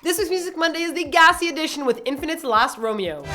This week's Music Monday is the gassy edition with Infinite's Last Romeo.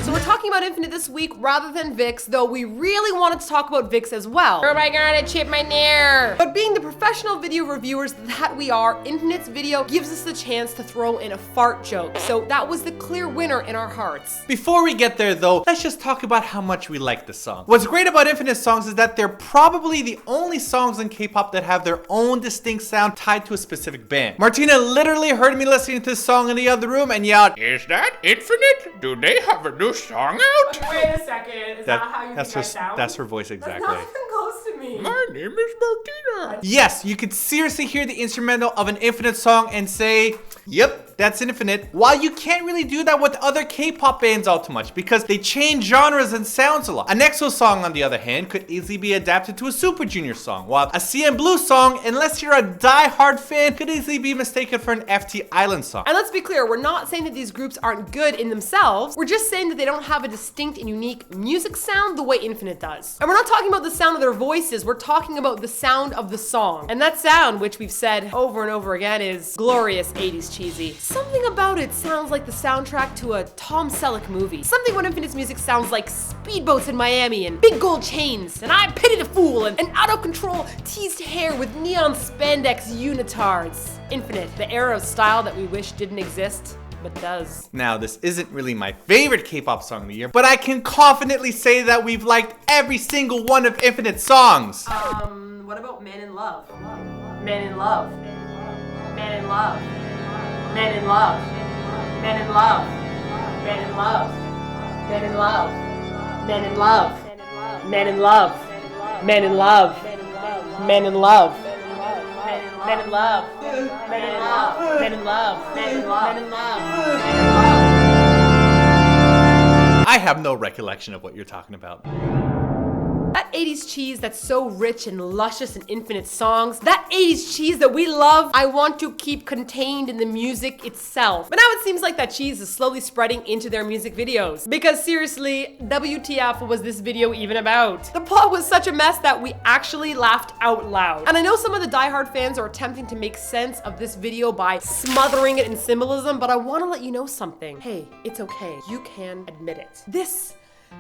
So we're talking about Infinite this week rather than VIX, though we really wanted to talk about VIX as well. Oh my god, I chipped my nair! But being the professional video reviewers that we are, Infinite's video gives us the chance to throw in a fart joke. So that was the clear winner in our hearts. Before we get there though, let's just talk about how much we like this song. What's great about Infinite songs is that they're probably the only songs in K-pop that have their own distinct sound tied to a specific band. Martina literally heard me listening to this song in the other room and yelled, "Is that Infinite? Do they have a new song out?" Wait a second, is that how you think I sound? That's her voice exactly. That's not even close to me. My name is Martina. Yes, you could seriously hear the instrumental of an Infinite song and say, yep, that's Infinite. While you can't really do that with other K-pop bands all too much because they change genres and sounds a lot. An EXO song, on the other hand, could easily be adapted to a Super Junior song, while a CN Blue song, unless you're a die-hard fan, could easily be mistaken for an FT Island song. And let's be clear, we're not saying that these groups aren't good in themselves. We're just saying that they don't have a distinct and unique music sound the way Infinite does. And we're not talking about the sound of their voices, we're talking about the sound of the song. And that sound, which we've said over and over again, is glorious 80s cheesy. Something about it sounds like the soundtrack to a Tom Selleck movie. Something about Infinite's music sounds like speedboats in Miami and big gold chains and I pity the fool and out of control teased hair with neon spandex unitards. Infinite, the era of style that we wish didn't exist, but does. Now, this isn't really my favorite K-pop song of the year, but I can confidently say that we've liked every single one of Infinite's songs. What about Man in Love? Man in Love. Man in Love. Man in Love. Man in Love. Man in Love. Man in Love. Man in Love. Man in Love. Man in Love. Man in Love. Men in love. Men in love. Men in love. Men in love. Men in love. I have no recollection of what you're talking about. That 80s cheese that's so rich and luscious in Infinite songs, that 80s cheese that we love, I want to keep contained in the music itself. But now it seems like that cheese is slowly spreading into their music videos. Because seriously, WTF was this video even about? The plot was such a mess that we actually laughed out loud. And I know some of the diehard fans are attempting to make sense of this video by smothering it in symbolism, but I want to let you know something. Hey, it's okay. You can admit it. This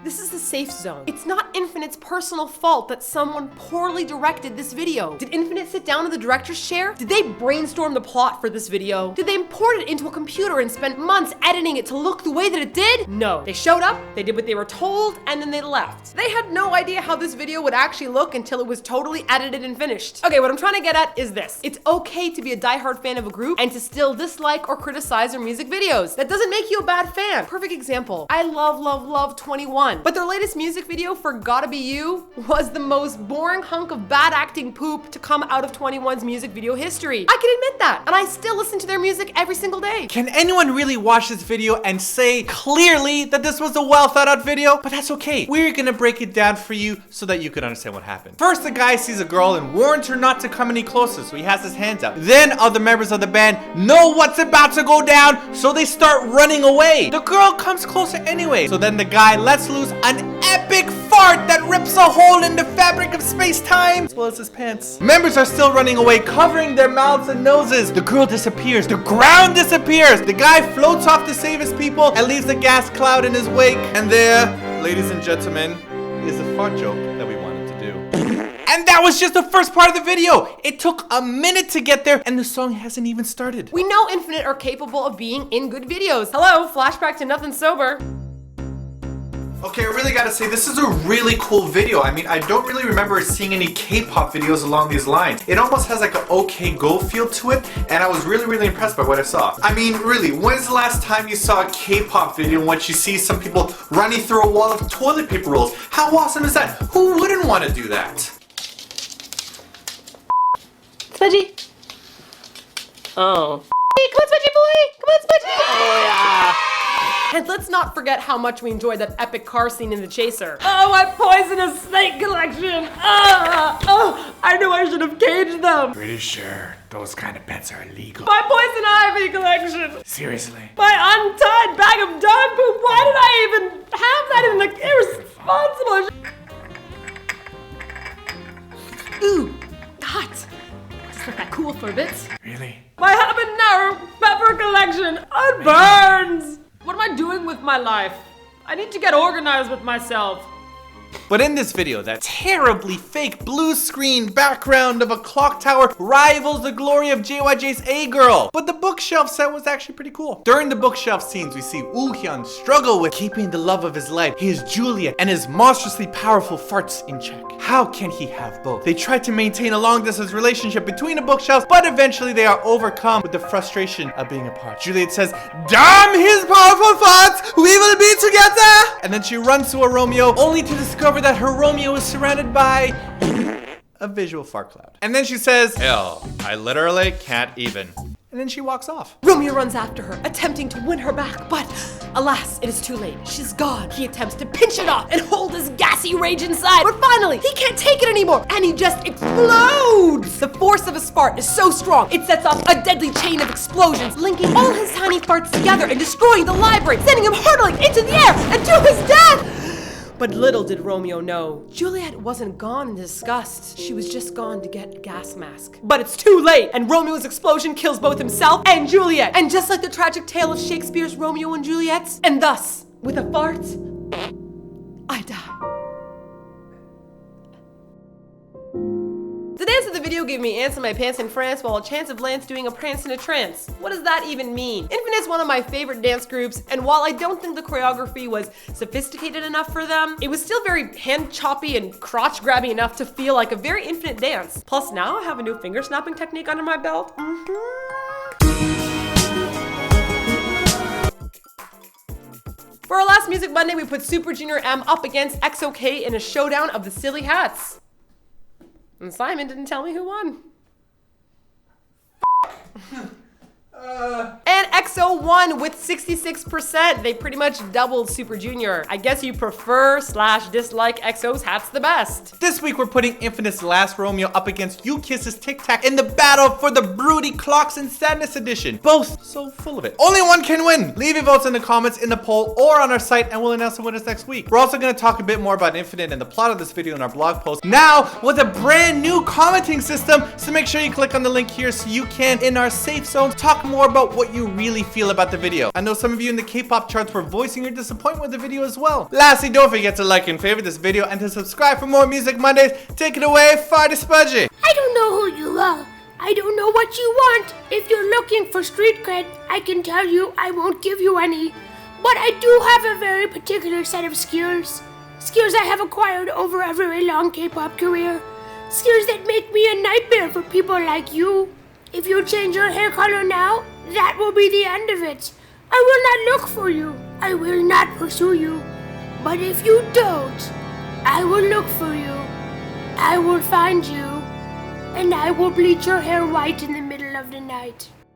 is the safe zone. It's not Infinite's personal fault that someone poorly directed this video. Did Infinite sit down in the director's chair? Did they brainstorm the plot for this video? Did they import it into a computer and spend months editing it to look the way that it did? No. They showed up, they did what they were told, and then they left. They had no idea how this video would actually look until it was totally edited and finished. Okay, what I'm trying to get at is this. It's okay to be a diehard fan of a group and to still dislike or criticize their music videos. That doesn't make you a bad fan. Perfect example. I love 21. But their latest music video for Gotta Be You was the most boring hunk of bad acting poop to come out of 21's music video history. I can admit that, and I still listen to their music every single day. Can anyone really watch this video and say clearly that this was a well thought out video? But that's okay. We're gonna break it down for you so that you can understand what happened. First, the guy sees a girl and warns her not to come any closer, so he has his hands out. Then other members of the band know what's about to go down, so they start running away. The girl comes closer anyway, so then the guy lets loose an epic fart that rips a hole in the fabric of space-time, as well as his pants. Members are still running away, covering their mouths and noses. The girl disappears. The ground disappears. The guy floats off to save his people and leaves a gas cloud in his wake. And there, ladies and gentlemen, is the fart joke that we wanted to do. And that was just the first part of the video. It took a minute to get there, and the song hasn't even started. We know Infinite are capable of being in good videos. Hello, flashback to Nothing Sober. Okay, I really gotta say, this is a really cool video. I mean, I don't really remember seeing any K-pop videos along these lines. It almost has like an OK Go feel to it, and I was really impressed by what I saw. I mean, really, when's the last time you saw a K-pop video in which you see some people running through a wall of toilet paper rolls? How awesome is that? Who wouldn't want to do that? Smudgy. Oh. Hey, come on, Smudgy boy! Come on, Smudgy! Oh, yeah. And let's not forget how much we enjoyed that epic car scene in The Chaser. Oh, my poisonous snake collection! I knew I should have caged them! Pretty sure those kind of pets are illegal. My poison ivy collection! Seriously? My untied bag of dog poop! Why did I even have that in the irresponsible? Ooh, hot. cool for a bit. Really? My habanero pepper collection, it burns! What am I doing with my life? I need to get organized with myself. But in this video, that terribly fake blue screen background of a clock tower rivals the glory of JYJ's A-Girl. But the bookshelf set was actually pretty cool. During the bookshelf scenes, we see Woo-hyun struggle with keeping the love of his life, his Juliet, and his monstrously powerful farts in check. How can he have both? They try to maintain a long-distance relationship between the bookshelves, but eventually they are overcome with the frustration of being apart. Juliet says, "Damn his powerful farts! We will be together!" And then she runs to a Romeo, only to discover that her Romeo is surrounded by a visual fart cloud. And then she says, "Hell, I literally can't even." And then she walks off. Romeo runs after her, attempting to win her back, but alas, it is too late. She's gone. He attempts to pinch it off and hold his gassy rage inside, but finally, he can't take it anymore, and he just explodes! The force of his fart is so strong, it sets off a deadly chain of explosions, linking all his tiny farts together and destroying the library, sending him hurtling into the air and to his death! But little did Romeo know, Juliet wasn't gone in disgust. She was just gone to get a gas mask. But it's too late, and Romeo's explosion kills both himself and Juliet. And just like the tragic tale of Shakespeare's Romeo and Juliet, and thus, with a fart, I die. The dance of the video gave me ants in my pants in France while a chance of Lance doing a prance in a trance. What does that even mean? Infinite's one of my favorite dance groups, and while I don't think the choreography was sophisticated enough for them, it was still very hand-choppy and crotch-grabby enough to feel like a very Infinite dance. Plus now I have a new finger-snapping technique under my belt. For our last Music Monday, we put Super Junior M up against XOK in a showdown of the silly hats. And Simon didn't tell me who won. And EXO won with 66%. They pretty much doubled Super Junior. I guess you prefer/dislike EXO's hats the best. This week we're putting Infinite's Last Romeo up against U-Kiss's Tic Tac in the battle for the Broody Clocks and Sadness edition. Both so full of it. Only one can win. Leave your votes in the comments, in the poll, or on our site, and we'll announce the winners next week. We're also going to talk a bit more about Infinite and the plot of this video in our blog post, now with a brand new commenting system. So make sure you click on the link here so you can, in our safe zone, talk more about what you really feel about the video. I know some of you in the K-pop charts were voicing your disappointment with the video as well. Lastly, don't forget to like and favorite this video and to subscribe for more Music Mondays. Take it away, Farty Spudgy. I don't know who you are. I don't know what you want. If you're looking for street cred, I can tell you I won't give you any. But I do have a very particular set of skills. Skills I have acquired over a very long K-pop career. Skills that make me a nightmare for people like you. If you change your hair color now, that will be the end of it. I will not look for you. I will not pursue you. But if you don't, I will look for you. I will find you. And I will bleach your hair white in the middle of the night.